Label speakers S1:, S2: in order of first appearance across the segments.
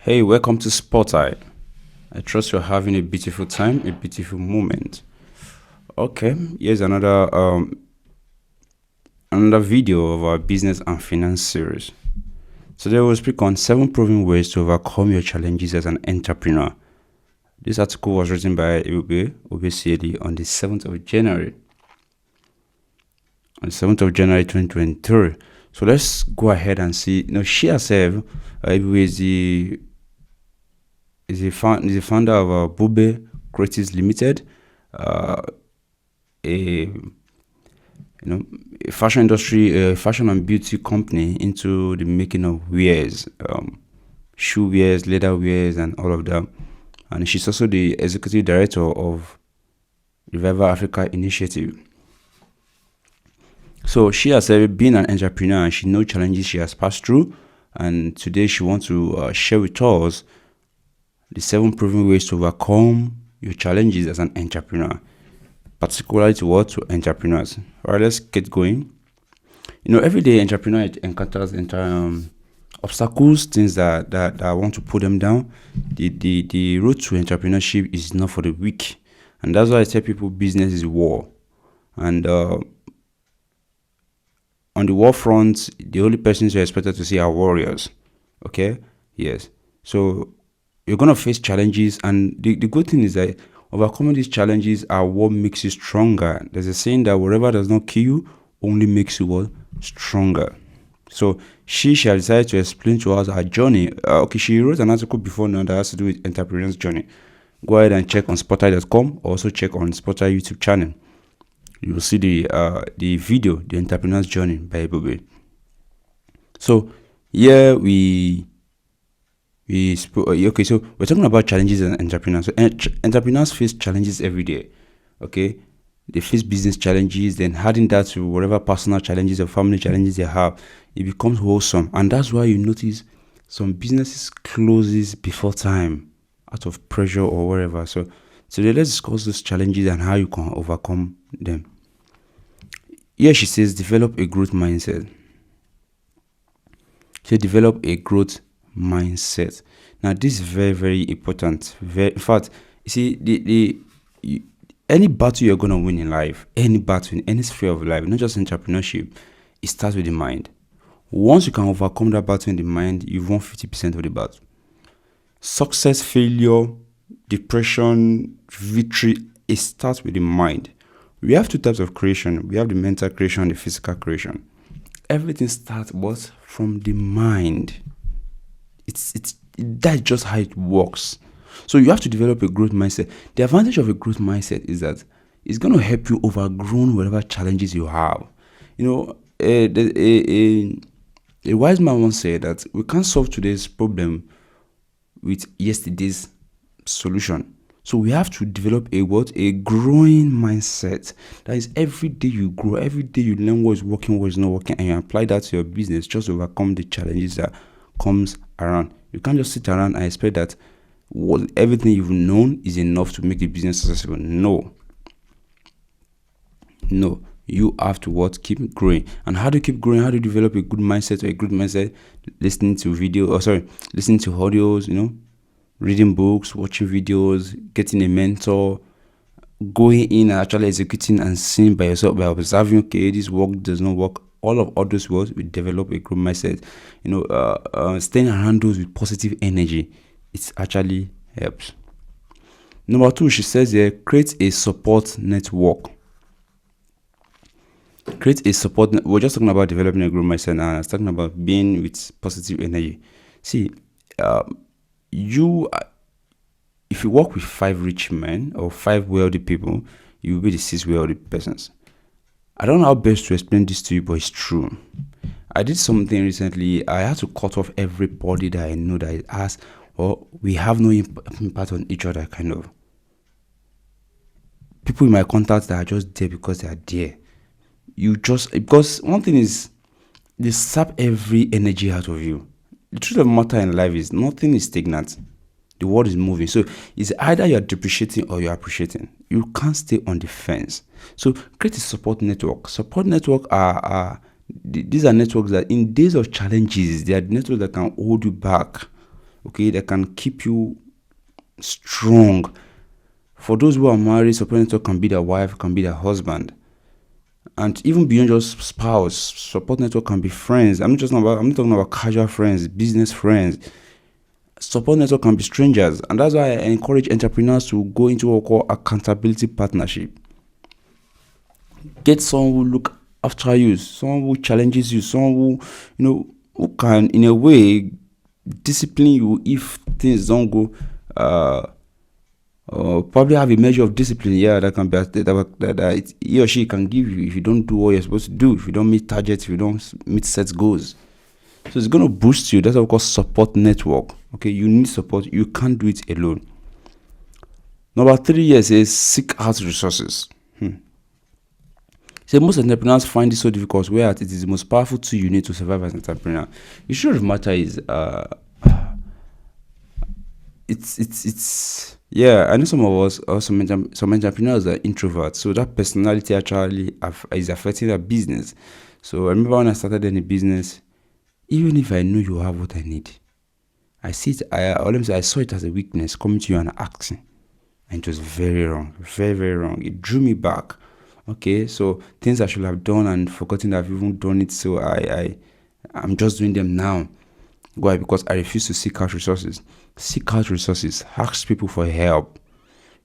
S1: Hey, welcome to Spotile. I trust you're having a beautiful time, a beautiful moment. Okay, here's another video of our business and finance series. Today we'll speak on 7 proven ways to overcome your challenges as an entrepreneur. This article was written by Obesieli on the 7th of January. On the 7th of January 2023. So let's go ahead and see. She herself, is the founder of Bube Creatives Limited, a a fashion industry, fashion and beauty company into the making of wares, shoe wares, leather wares, and all of that. And she's also the executive director of Revival Africa Initiative. So she has been an entrepreneur and she knows challenges she has passed through. And today she wants to share with us the 7 proven ways to overcome your challenges as an entrepreneur, particularly to entrepreneurs. All right, let's get going. Every day entrepreneur encounters obstacles, things that want to put them down. The road to entrepreneurship is not for the weak, and that's why I tell people business is war. And on the war front, the only persons you're expected to see are warriors. Okay, yes. So you're gonna face challenges, and the good thing is that overcoming these challenges are what makes you stronger. There's a saying that whatever does not kill you only makes you stronger. So she shall decide to explain to us her journey. She wrote an article before now that has to do with entrepreneur's journey. Go ahead and check on spotile.com, or also check on Spotile YouTube channel. You will see the video, the entrepreneur's journey by Bube. So here so we're talking about challenges and entrepreneurs. So entrepreneurs face challenges every day. Okay, they face business challenges, then adding that to whatever personal challenges or family challenges they have, it becomes wholesome. And that's why you notice some businesses closes before time out of pressure or whatever. So today let's discuss those challenges and how you can overcome them. Here she says develop a growth mindset. So develop a growth mindset. Now this is very, very important. In fact, you see, any battle you're gonna win in life, any battle in any sphere of life, not just entrepreneurship, it starts with the mind. Once you can overcome that battle in the mind, you've won 50% of the battle. Success, failure, depression, victory, it starts with the mind. We have 2 types of creation. We have the mental creation and the physical creation. Everything starts from the mind. That's just how it works. So you have to develop a growth mindset. The advantage of a growth mindset is that it's going to help you overgrown whatever challenges you have. A wise man once said that we can't solve today's problem with yesterday's solution. So we have to develop a growing mindset. That is, every day you grow, every day you learn what is working, what is not working, and you apply that to your business just to overcome the challenges that comes around. You can't just sit around and expect that everything you've known is enough to make the business successful. No, you have to keep growing. And how do you keep growing? How do you develop a good mindset or a good mindset? Listening to listening to audios, reading books, watching videos, getting a mentor, going in and actually executing and seeing by yourself, by observing, okay, this work does not work. All those words will develop a growth mindset. Staying around those with positive energy, it actually helps. Number 2, she says here, create a support network. Create a support. We're just talking about developing a growth mindset, and I was talking about being with positive energy. See, if you work with 5 rich men or 5 wealthy people, you will be the 6th wealthy persons. I don't know how best to explain this to you, but it's true. I did something recently. I had to cut off everybody that I know that it has, or we have no impact on each other, kind of. People in my contacts that are just there because they are there. Because one thing is, they sap every energy out of you. The truth of the matter in life is nothing is stagnant. The world is moving. So it's either you're depreciating or you're appreciating. You can't stay on the fence. So create a support network. Support network these are networks that in days of challenges, they are networks that can hold you back. okay, that can keep you strong. For those who are married, support network can be their wife, can be their husband. And even beyond just spouse, support network can be friends. I'm not talking about casual friends, business friends. Support network can be strangers, and that's why I encourage entrepreneurs to go into what we call accountability partnership. Get someone who look after you, someone who challenges you, someone who can in a way discipline you if things don't go. Probably have a measure of discipline, that can be that he or she can give you if you don't do what you're supposed to do, if you don't meet targets, if you don't meet set goals. So it's going to boost you. That's what we call support network. Okay, you need support. You can't do it alone. Number 3 is seek out resources. So most entrepreneurs find it so difficult, where it is the most powerful tool you need to survive as an entrepreneur. The truth of the matter is, it's I know some of us or some entrepreneurs are introverts, so that personality actually is affecting their business. So I remember when I started any business, even if I know you have what I need, I saw it as a weakness, coming to you and asking, and it was very wrong, very, very wrong. It drew me back. Okay, so things I should have done and forgotten that I've even done it, so I'm just doing them now. Why? Because I refuse to seek out resources. Seek out resources. Ask people for help.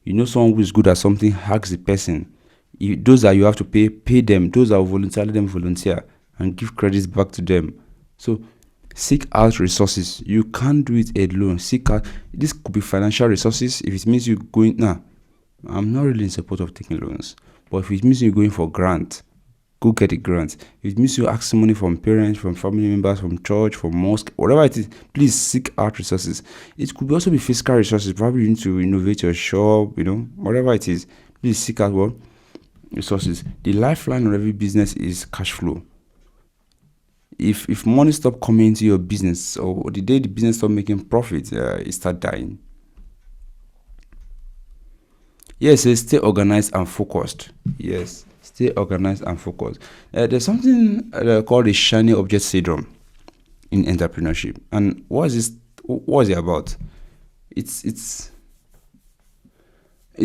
S1: You know someone who is good at something, ask the person. Those that you have to pay them. Those that will volunteer and give credits back to them. So seek out resources. You can't do it alone. Seek out. This could be financial resources. If it means you going, I'm not really in support of taking loans. But if it means you're going for grant, go get a grant. If it means you ask money from parents, from family members, from church, from mosque, whatever it is, please seek out resources. It could also be fiscal resources. Probably you need to innovate your shop, whatever it is. Please seek out what? Resources. The lifeline of every business is cash flow. If money stop coming into your business, or the day the business stop making profit, it start dying. Yes, stay organized and focused. Yes, stay organized and focused. There's something called the shiny object syndrome in entrepreneurship. And what is it about? It's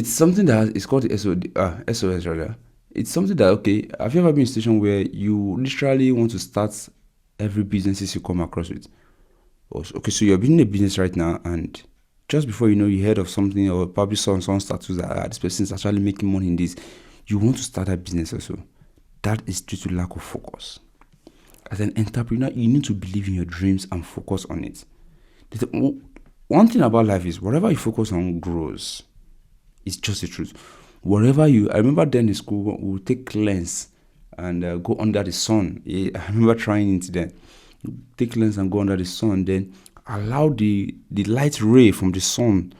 S1: something that is called the SOS rather. It's something that, okay, have you ever been in a situation where you literally want to start every business you come across with? Okay, so you're building a business right now, and just before you know, you heard of something, or probably saw on some status that this person is actually making money in this, you want to start a business also. That is due to lack of focus. As an entrepreneur, you need to believe in your dreams and focus on it. One thing about life is, whatever you focus on grows. It's just the truth. I remember then in school, we would take lens and go under the sun. I remember trying it then. Take lens and go under the sun, then allow the light ray from the sun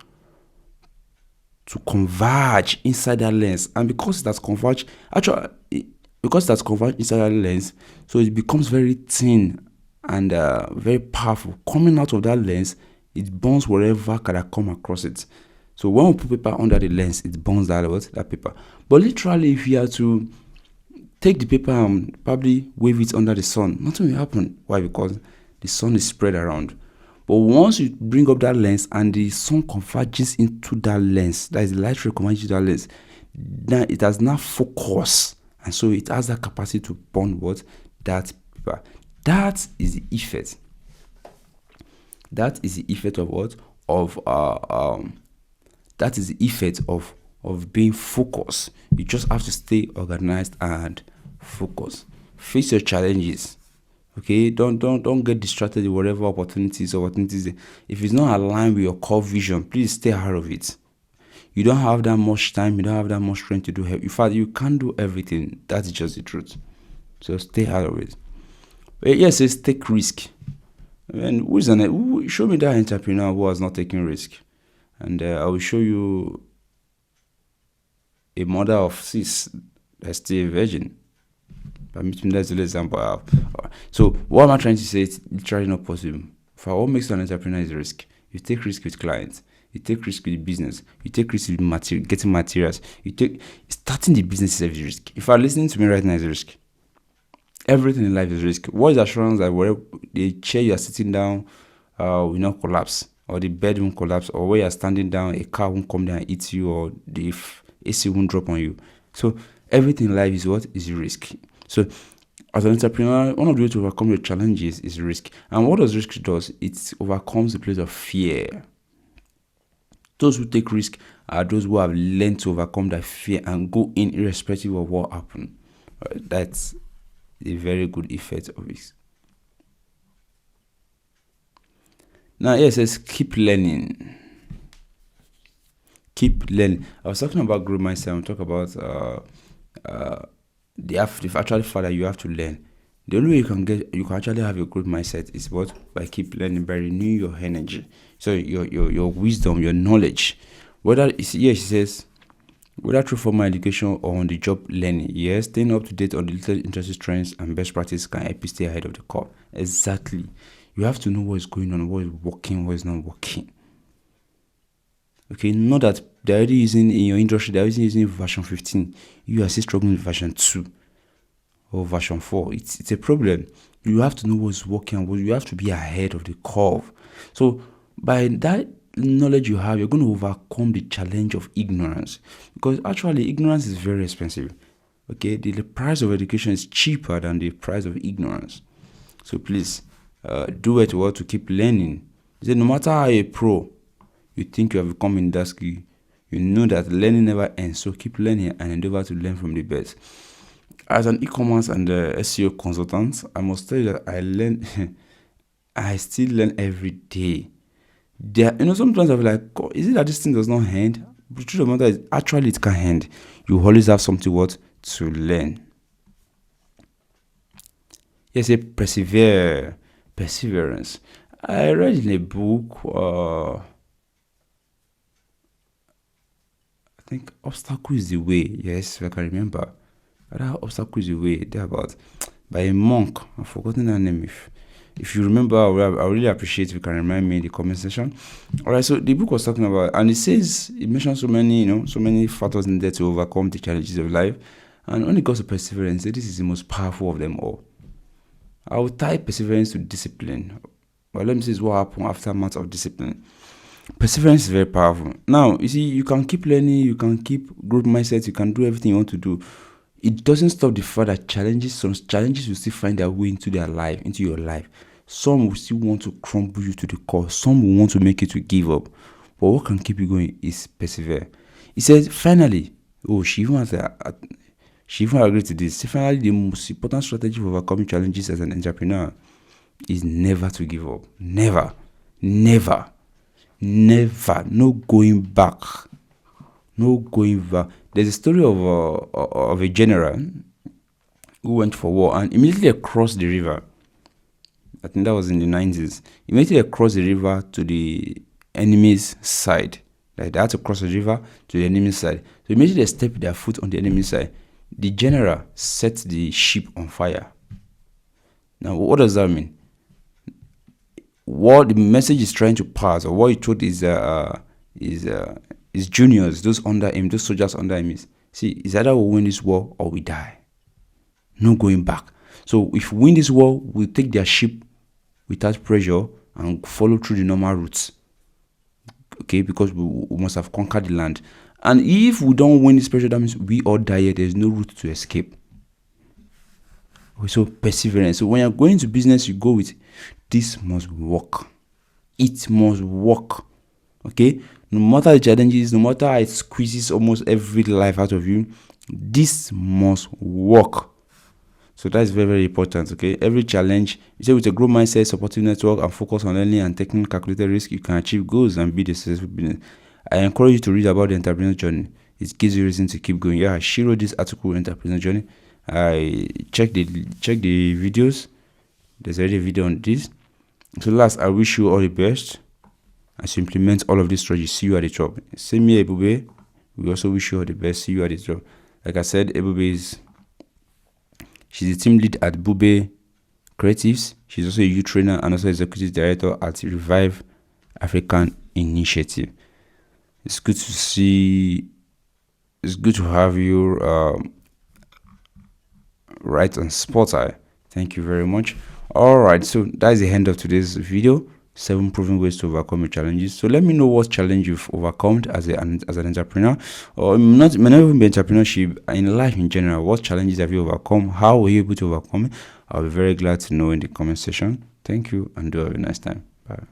S1: to converge inside that lens. And because that's converged inside that lens, so it becomes very thin and very powerful. Coming out of that lens, it burns wherever can come across it. So when we put paper under the lens, it burns that paper. But literally, if you are to take the paper and probably wave it under the sun, nothing will happen. Why? Because the sun is spread around. But once you bring up that lens and the sun converges into that lens, that is, the light ray converges into that lens, then it has now focus, and so it has that capacity to burn that paper. That is the effect. That is the effect of what? That is the effect of being focused. You just have to stay organized and focused. Face your challenges. Okay, don't get distracted with whatever opportunities. If it's not aligned with your core vision, please stay out of it. You don't have that much time. You don't have that much strength to do it. In fact, you can't do everything. That's just the truth. So stay out of it. But yes, it's take risk. And show me that entrepreneur who has not taken risk, and I will show you a mother of 6 that's still a virgin. That's the example I have. So what am I trying to say? It's literally not possible. For what makes an entrepreneur is risk. You take risk with clients. You take risk with business. You take risk with getting materials. Starting the business is a risk. If you're listening to me right now, is a risk. Everything in life is risk. What is the assurance that where the chair you are sitting down will not collapse? or the bed won't collapse, or where you're standing down, a car won't come down and eat you, or the AC won't drop on you. So everything in life is what is risk. So as an entrepreneur, one of the ways to overcome your challenges is risk. And what does risk does? It overcomes the place of fear. Those who take risk are those who have learned to overcome that fear and go in irrespective of what happened. That's a very good effect of it. Now, yes, it says keep learning. Keep learning. I was talking about growth mindset. I'm talking about the actual fact that you have to learn. The only way you can actually have a growth mindset is what? By keep learning, by renewing your energy. So your wisdom, your knowledge. Whether it's, here she says, whether through formal education or on the job learning, yes, staying up to date on the latest industry trends and best practice can help you stay ahead of the curve. Exactly. You have to know what is going on, what is working, what is not working. Okay, not that they're already using in your industry, they're using version 15. You are still struggling with version 2 or version 4. It's a problem. You have to know what's working, you have to be ahead of the curve. So by that knowledge you have, you're going to overcome the challenge of ignorance, because actually ignorance is very expensive. Okay, the price of education is cheaper than the price of ignorance. So please do it well to keep learning. No matter how a pro you think you have become in that skill, you know that learning never ends. So keep learning and endeavor to learn from the best. As an e-commerce and SEO consultant, I must tell you that I learn I still learn every day. Sometimes I'm like, is it that this thing does not end? But the truth of the matter is, actually it can end. You always have something to learn. Yes, a perseverance. I read in a book, I think Obstacle is the Way. Yes, if I can remember. That Obstacle is the Way. They're about by a monk. I've forgotten her name. If you remember, I really appreciate if you can remind me in the comment section. All right, so the book was talking about, and it mentions so many factors in there to overcome the challenges of life. And when it comes to perseverance, this is the most powerful of them all. I will tie perseverance to discipline. But let me see what happened after months of discipline. Perseverance is very powerful. Now, you see, you can keep learning, you can keep growth mindset, you can do everything you want to do. It doesn't stop the fact that some challenges will still find their way into your life. Some will still want to crumble you to the core. Some will want to make you to give up. But what can keep you going is persevere. He says, finally, she even agreed to this. Finally, the most important strategy for overcoming challenges as an entrepreneur is never to give up. Never. No going back. There's a story of a general who went for war and immediately across the river. I think that was in the 90s. Immediately across the river to the enemy's side. Like they had to cross the river to the enemy's side. So immediately they stepped their foot on the enemy's side. The general set the ship on fire. Now, what does that mean? What the message is trying to pass, or what he told his juniors, those under him, those soldiers under him, is either we win this war or we die. No going back. So if we win this war, we'll take their ship without pressure and follow through the normal routes. Okay, because we must have conquered the land. And if we don't win this pressure, that means we all die. There's no route to escape. So perseverance. So when you're going to business, you go with this must work. It must work. Okay? No matter the challenges, no matter how it squeezes almost every life out of you, this must work. So that's very, very important. Okay? Every challenge, you say with a growth mindset, supportive network, and focus on learning and taking calculated risk, you can achieve goals and build a successful business. I encourage you to read about the entrepreneur journey. It gives you reason to keep going. Yeah, she wrote this article, Entrepreneur Journey. I check the videos. There's already a video on this. So last, I wish you all the best as you implement all of these strategies. See you at the top. Same here, Ebube. We also wish you all the best. See you at the top. Like I said, Ebube she's the team lead at Bube Creatives. She's also a youth trainer and also executive director at Revive African Initiative. It's good to see. It's good to have you right on Spotile. Thank you very much. All right, so that's the end of today's video. 7 proven ways to overcome your challenges. So let me know what challenge you've overcome as an entrepreneur, or not, may not even be entrepreneurship, in life in general. What challenges have you overcome? How were you able to overcome it? I'll be very glad to know in the comment section. Thank you, and do have a nice time. Bye.